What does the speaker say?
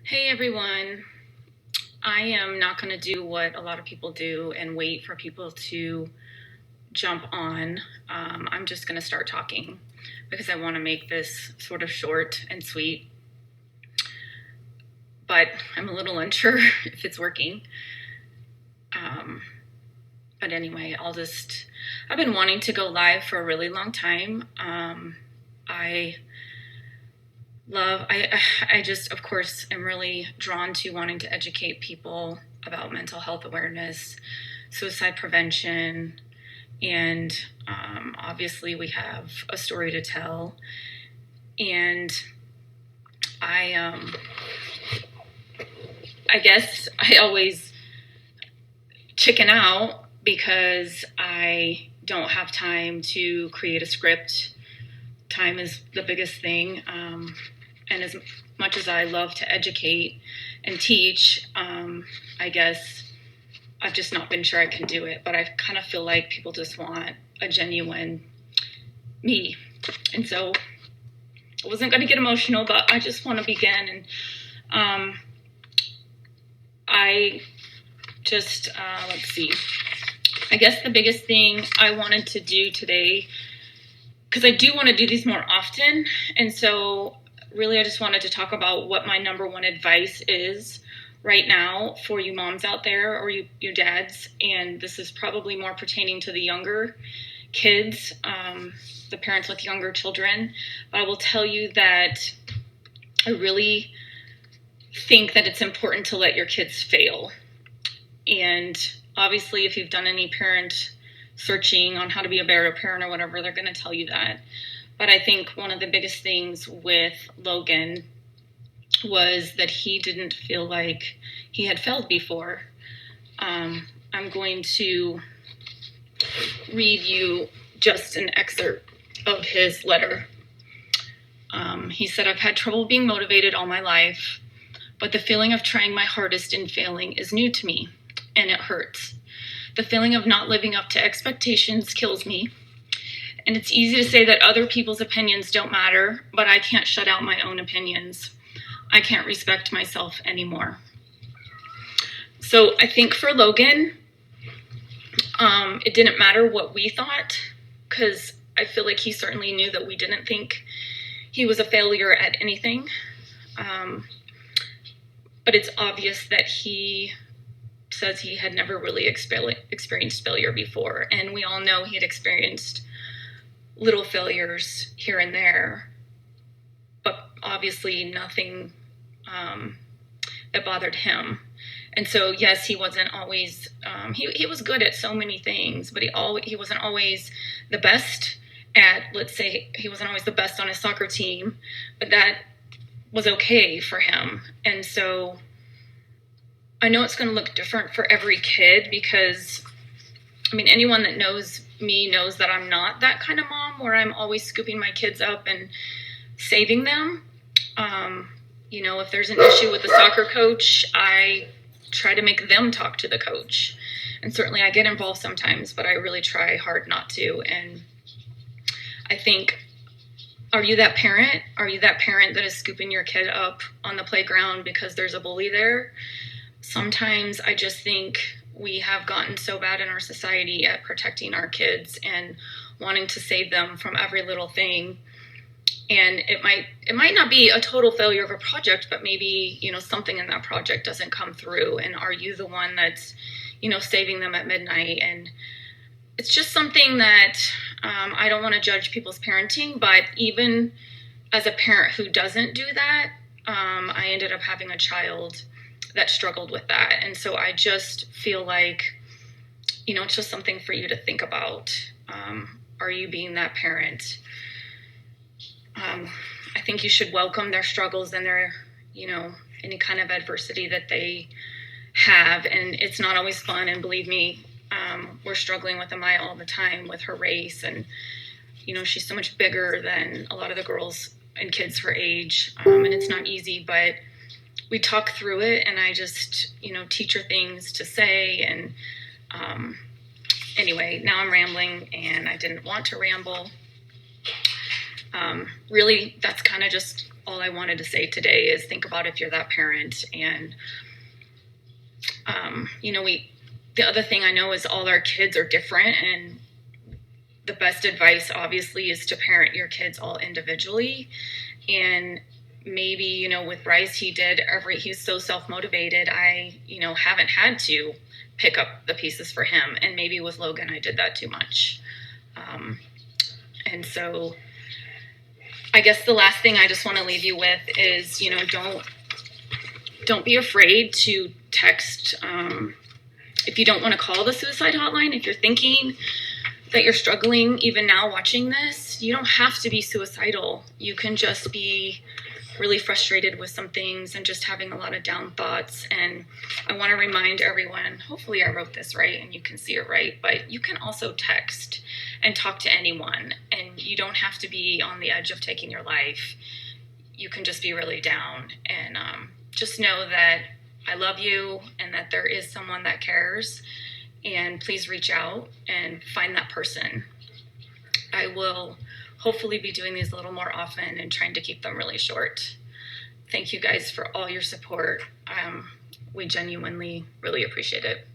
Hey everyone. I am not going to do what a lot of people do and wait for people to jump on. I'm just going to start talking because I want to make this sort of short and sweet, but I'm a little unsure if it's working. Um, but anyway, I've been wanting to go live for a really long time. I I just, of course, am really drawn to wanting to educate people about mental health awareness, suicide prevention, and obviously we have a story to tell. And I, I guess I always chicken out because I don't have time to create a script. Time is the biggest thing. And as much as I love to educate and teach, I guess I've just not been sure I can do it. But I kind of feel like people just want a genuine me. And so I wasn't going to get emotional, but I just want to begin. And I just, let's see. I guess the biggest thing I wanted to do today, because I do want to do these more often, and so really I just wanted to talk about what my number one advice is right now for you moms out there, or you dads, and this is probably more pertaining to the younger kids, the parents with younger children. But I will tell you that I really think that it's important to let your kids fail. And obviously, if you've done any parent searching on how to be a better parent or whatever, they're going to tell you that. But I think one of the biggest things with Logan was that he didn't feel like he had failed before. I'm going to read you just an excerpt of his letter. He said, "I've had trouble being motivated all my life, but the feeling of trying my hardest and failing is new to me, and it hurts. The feeling of not living up to expectations kills me. And it's easy to say that other people's opinions don't matter, but I can't shut out my own opinions. I can't respect myself anymore." So I think for Logan, it didn't matter what we thought, because I feel like he certainly knew that we didn't think he was a failure at anything. But it's obvious that he says he had never really experienced failure before. And we all know he had experienced little failures here and there, but obviously nothing that bothered him. And so, yes, he wasn't always, he was good at so many things, but he wasn't always the best at, let's say, he wasn't always the best on his soccer team, but that was okay for him. And so I know it's going to look different for every kid, because, I mean, anyone that knows me knows that I'm not that kind of mom where I'm always scooping my kids up and saving them. If there's an issue with the soccer coach, I try to make them talk to the coach. And certainly I get involved sometimes, but I really try hard not to. And I think, are you that parent? Are you that parent that is scooping your kid up on the playground because there's a bully there? Sometimes I just think we have gotten so bad in our society at protecting our kids and wanting to save them from every little thing. And it might not be a total failure of a project, but maybe, something in that project doesn't come through. And are you the one that's, saving them at midnight? And it's just something that I don't want to judge people's parenting, but even as a parent who doesn't do that, I ended up having a child that struggled with that. And so I just feel like, it's just something for you to think about. Are you being that parent? I think you should welcome their struggles and their, any kind of adversity that they have. And it's not always fun. And believe me, we're struggling with Amaya all the time with her race. And, she's so much bigger than a lot of the girls and kids her age. And it's not easy, but we talk through it. And I just, teach her things to say. And anyway, now I'm rambling, and I didn't want to ramble. Really, that's kind of just all I wanted to say today is think about if you're that parent. And, the other thing I know is all our kids are different, and the best advice obviously is to parent your kids all individually. And maybe, with Bryce, he's so self-motivated. I, haven't had to pick up the pieces for him. And maybe with Logan, I did that too much. And so I guess the last thing I just want to leave you with is, don't be afraid to text. If you don't want to call the suicide hotline, if you're thinking that you're struggling even now watching this, you don't have to be suicidal. You can just be really frustrated with some things and just having a lot of down thoughts. And I want to remind everyone, hopefully I wrote this right and you can see it right, but you can also text and talk to anyone, and you don't have to be on the edge of taking your life. You can just be really down, and just know that I love you and that there is someone that cares. And please reach out and find that person. I will hopefully be doing these a little more often and trying to keep them really short. Thank you guys for all your support. We genuinely really appreciate it.